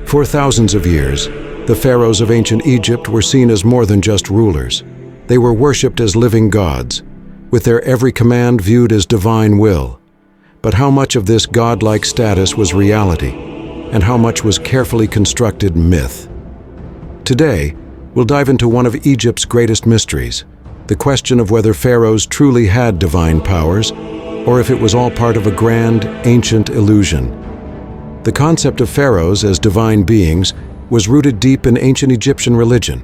For thousands of years, the pharaohs of ancient Egypt were seen as more than just rulers. They were worshipped as living gods, with their every command viewed as divine will. But how much of this godlike status was reality, and how much was carefully constructed myth? Today, we'll dive into one of Egypt's greatest mysteries, the question of whether pharaohs truly had divine powers, or if it was all part of a grand, ancient illusion. The concept of pharaohs as divine beings was rooted deep in ancient Egyptian religion.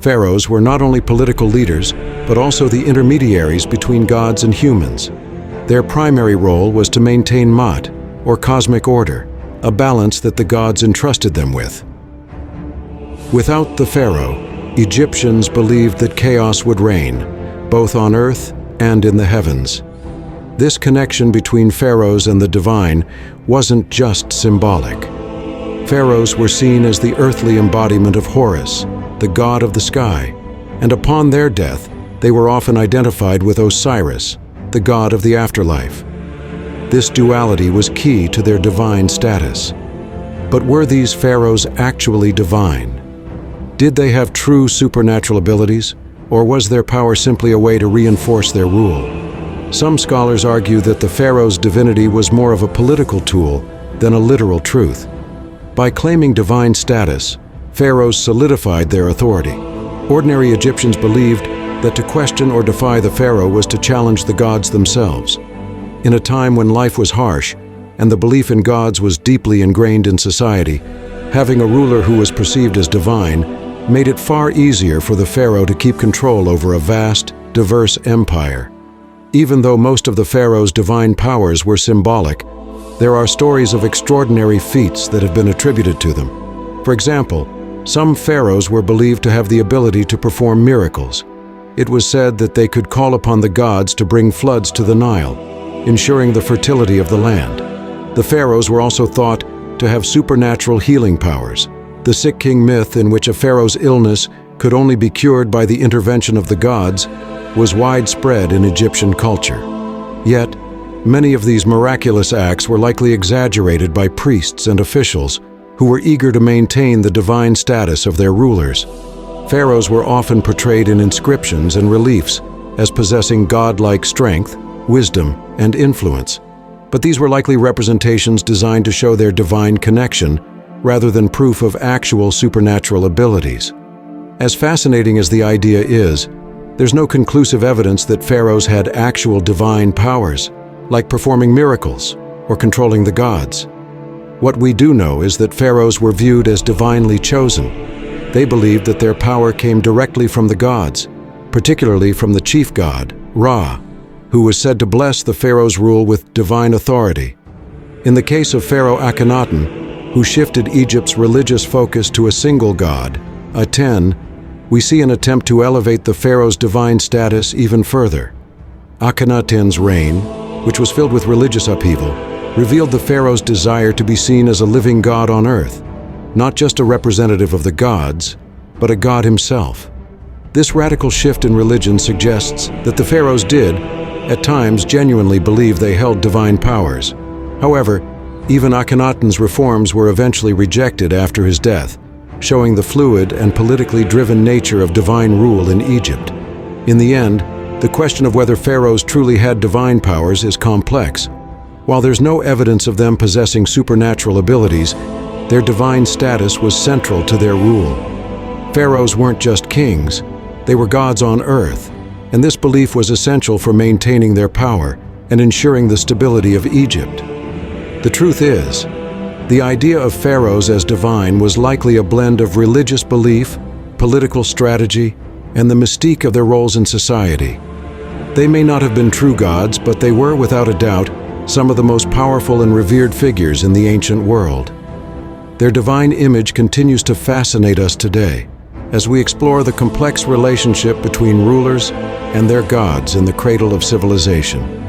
Pharaohs were not only political leaders, but also the intermediaries between gods and humans. Their primary role was to maintain Ma'at, or cosmic order, a balance that the gods entrusted them with. Without the pharaoh, Egyptians believed that chaos would reign, both on earth and in the heavens. This connection between pharaohs and the divine wasn't just symbolic. Pharaohs were seen as the earthly embodiment of Horus, the god of the sky, and upon their death, they were often identified with Osiris, the god of the afterlife. This duality was key to their divine status. But were these pharaohs actually divine? Did they have true supernatural abilities, or was their power simply a way to reinforce their rule? Some scholars argue that the pharaoh's divinity was more of a political tool than a literal truth. By claiming divine status, pharaohs solidified their authority. Ordinary Egyptians believed that to question or defy the pharaoh was to challenge the gods themselves. In a time when life was harsh and the belief in gods was deeply ingrained in society, having a ruler who was perceived as divine made it far easier for the pharaoh to keep control over a vast, diverse empire. Even though most of the pharaoh's divine powers were symbolic, there are stories of extraordinary feats that have been attributed to them. For example, some pharaohs were believed to have the ability to perform miracles. It was said that they could call upon the gods to bring floods to the Nile, ensuring the fertility of the land. The pharaohs were also thought to have supernatural healing powers. The sick king myth, in which a pharaoh's illness could only be cured by the intervention of the gods, was widespread in Egyptian culture. Yet, many of these miraculous acts were likely exaggerated by priests and officials who were eager to maintain the divine status of their rulers. Pharaohs were often portrayed in inscriptions and reliefs as possessing godlike strength, wisdom, and influence. But these were likely representations designed to show their divine connection rather than proof of actual supernatural abilities. As fascinating as the idea is, there's no conclusive evidence that pharaohs had actual divine powers, like performing miracles or controlling the gods. What we do know is that pharaohs were viewed as divinely chosen. They believed that their power came directly from the gods, particularly from the chief god, Ra, who was said to bless the pharaoh's rule with divine authority. In the case of Pharaoh Akhenaten, who shifted Egypt's religious focus to a single god, Aten, we see an attempt to elevate the pharaoh's divine status even further. Akhenaten's reign, which was filled with religious upheaval, revealed the pharaoh's desire to be seen as a living god on earth, not just a representative of the gods, but a god himself. This radical shift in religion suggests that the pharaohs did, at times, genuinely believe they held divine powers. However, even Akhenaten's reforms were eventually rejected after his death, showing the fluid and politically driven nature of divine rule in Egypt. In the end, the question of whether pharaohs truly had divine powers is complex. While there's no evidence of them possessing supernatural abilities, their divine status was central to their rule. Pharaohs weren't just kings, they were gods on earth, and this belief was essential for maintaining their power and ensuring the stability of Egypt. The truth is, the idea of pharaohs as divine was likely a blend of religious belief, political strategy, and the mystique of their roles in society. They may not have been true gods, but they were, without a doubt, some of the most powerful and revered figures in the ancient world. Their divine image continues to fascinate us today, as we explore the complex relationship between rulers and their gods in the cradle of civilization.